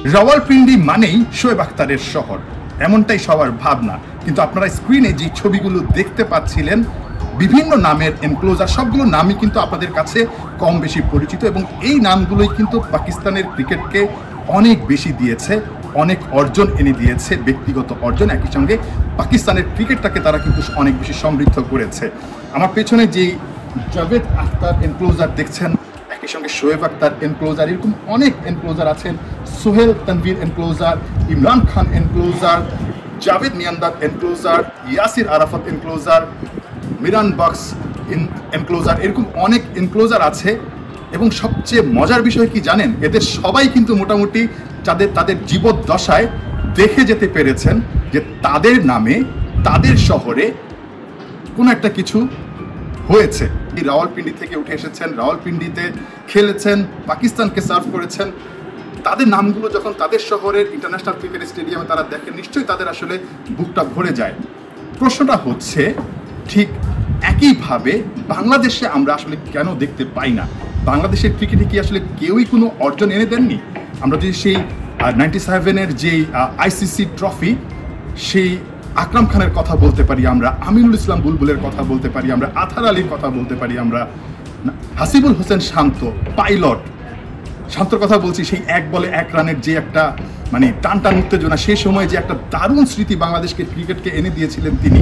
রাওয়ালপিন্ডি মানেই শোয়েব আখতারের শহর, এমনটাই সবার ভাবনা। কিন্তু আপনারা স্ক্রিনে যে ছবিগুলো দেখতে পাচ্ছিলেন, বিভিন্ন নামের এনক্লোজার, সবগুলো নামই কিন্তু আপনাদের কাছে কম বেশি পরিচিত, এবং এই নামগুলোই কিন্তু পাকিস্তানের ক্রিকেটকে অনেক বেশি দিয়েছে, অনেক অর্জন এনে দিয়েছে, ব্যক্তিগত অর্জন। একই সঙ্গে পাকিস্তানের ক্রিকেটটাকে তারা কিন্তু অনেক বেশি সমৃদ্ধ করেছে। আমার পেছনে যেই জাভেদ আখতার এনক্লোজার দেখছেন, একই সঙ্গে শোয়েব আখতার এনক্লোজার, এরকম অনেক এনক্লোজার আছেন। Sohail Tanvir enclosure, Imran Khan enclosure, Javed Miandad enclosure, Yasir Arafat enclosure, Miran Bakhsh enclosure, এরকম অনেক এনক্লোজার আছে। এবং সবচেয়ে মজার বিষয় কি জানেন, এদের সবাই কিন্তু মোটামুটি তাদের জীবদ্দশায় দেখে যেতে পেরেছেন যে তাদের নামে, তাদের শহরে কোনো একটা কিছু হয়েছে। রাওয়ালপিন্ডি থেকে উঠে এসেছেন, রাওয়ালপিন্ডিতে খেলেছেন, পাকিস্তানকে সার্ভ করেছেন। তাদের নামগুলো যখন তাদের শহরের ইন্টারন্যাশনাল ক্রিকেট স্টেডিয়ামে তারা দেখেন, নিশ্চয়ই তাদের আসলে বুকটা ভরে যায়। প্রশ্নটা হচ্ছে, ঠিক একইভাবে বাংলাদেশে আমরা আসলে কেন দেখতে পাই না? বাংলাদেশের ক্রিকেটে কি আসলে কেউই কোনো অর্জন এনে দেননি? আমরা যদি সেই 97-এর যেই আইসিসি ট্রফি, সেই আকরাম খানের কথা বলতে পারি, আমরা আমিনুল ইসলাম বুলবুলের কথা বলতে পারি, আমরা আথার আলীর কথা বলতে পারি, আমরা হাসিবুল হোসেন শান্ত, পাইলট শান্তর কথা বলছি। সেই 1 বলে 1 রানের যে একটা মানে টানটান উত্তেজনা, সেই সময় যে একটা দারুণ স্মৃতি বাংলাদেশকে ক্রিকেটকে এনে দিয়েছিলেন তিনি,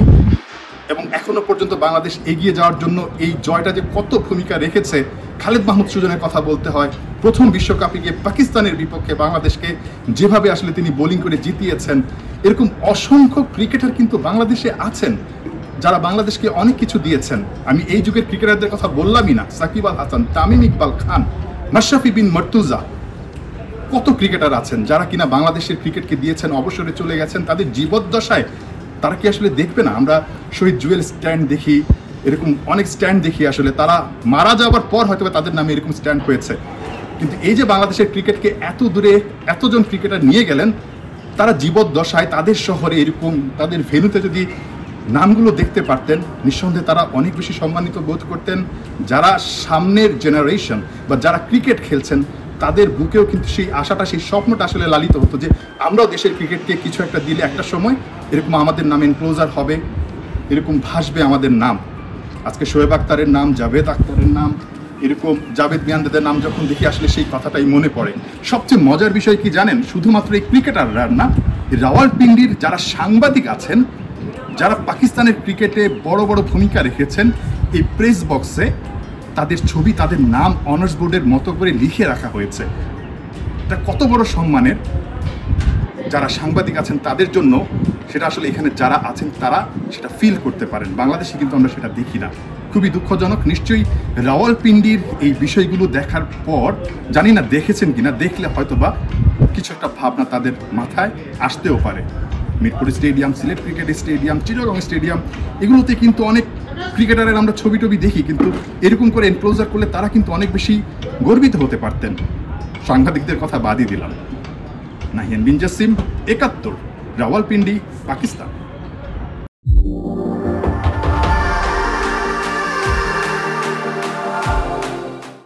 এবং এখনো পর্যন্ত বাংলাদেশ এগিয়ে যাওয়ার জন্য এই জয়টা যে কত ভূমিকা রেখেছে। খালেদ মাহমুদ সুজনের কথা বলতে হয়, প্রথম বিশ্বকাপে গিয়ে পাকিস্তানের বিপক্ষে বাংলাদেশকে যেভাবে আসলে তিনি বোলিং করে জিতিয়েছেন। এরকম অসংখ্য ক্রিকেটার কিন্তু বাংলাদেশে আছেন যারা বাংলাদেশকে অনেক কিছু দিয়েছেন। আমি এই যুগের ক্রিকেটারদের কথা বললামই না, সাকিব আল হাসান, তামিম ইকবাল খান, মাশরাফি বিন মর্তুজা, কত ক্রিকেটার আছেন যারা কিনা বাংলাদেশের ক্রিকেটকে দিয়েছেন, অবসরে চলে গেছেন। তাদের জীবদ্দশায় তারা কি আসলে দেখবে না? আমরা শহীদ জুয়েল স্ট্যান্ড দেখি, এরকম অনেক স্ট্যান্ড দেখি, আসলে তারা মারা যাওয়ার পর হয়তো তাদের নামে এরকম স্ট্যান্ড হয়েছে। কিন্তু এই যে বাংলাদেশের ক্রিকেটকে এত দূরে এতজন ক্রিকেটার নিয়ে গেলেন, তারা জীবদ্দশায় তাদের শহরে এরকম তাদের ভেন্যুতে যদি নামগুলো দেখতে পারতেন, নিঃসন্দেহে তারা অনেক বেশি সম্মানিত বোধ করতেন। যারা সামনের জেনারেশন বা যারা ক্রিকেট খেলছেন, তাদের বুকেও কিন্তু সেই আশাটা, সেই স্বপ্নটা আসলে লালিত হতো যে আমরাও দেশের ক্রিকেটকে কিছু একটা দিলে একটা সময় এরকম আমাদের নাম এনক্লোজার হবে, এরকম ভাসবে আমাদের নাম। আজকে শোয়েব আখতারের নাম, জাভেদ আখতারের নাম, এরকম জাভেদ মিয়ান্দাদের নাম যখন দেখি, আসলে সেই কথাটাই মনে পড়ে। সবচেয়ে মজার বিষয় কি জানেন, শুধুমাত্র এই ক্রিকেটাররা না, রাওয়ালপিন্ডির যারা সাংবাদিক আছেন, যারা পাকিস্তানের ক্রিকেটে বড় বড় ভূমিকা রেখেছেন, এই প্রেস বক্সে তাদের ছবি, তাদের নাম অনার্স বোর্ডের মতো করে লিখে রাখা হয়েছে। এটা কত বড় সম্মানের যারা সাংবাদিক আছেন তাদের জন্য। সেটা আসলে এখানে যারা আছেন তারা সেটা ফিল করতে পারেন। বাংলাদেশে কিন্তু আমরা সেটা দেখি না, খুবই দুঃখজনক। নিশ্চয়ই রাওয়ালপিন্ডির এই বিষয়গুলো দেখার পর, জানি না দেখেছেন কিনা, দেখলে হয়তো বা কিছু একটা ভাবনা তাদের মাথায় আসতেও পারে। Mirpur stadium, Sylhet cricket stadium, Chittagong stadium, এগুলোতে কিন্তু অনেক ক্রিকেটারের আমরা ছবি টবি দেখি, কিন্তু এরকম করে এনক্লোজার করলে তারা কিন্তু অনেক বেশি গর্বিত হতে পারতেন। সাংবাদিকদের কথা বাদই দিলাম। নাহিয়ান বিন জাসিম, 71, রাওয়ালপিন্ডি, পাকিস্তান।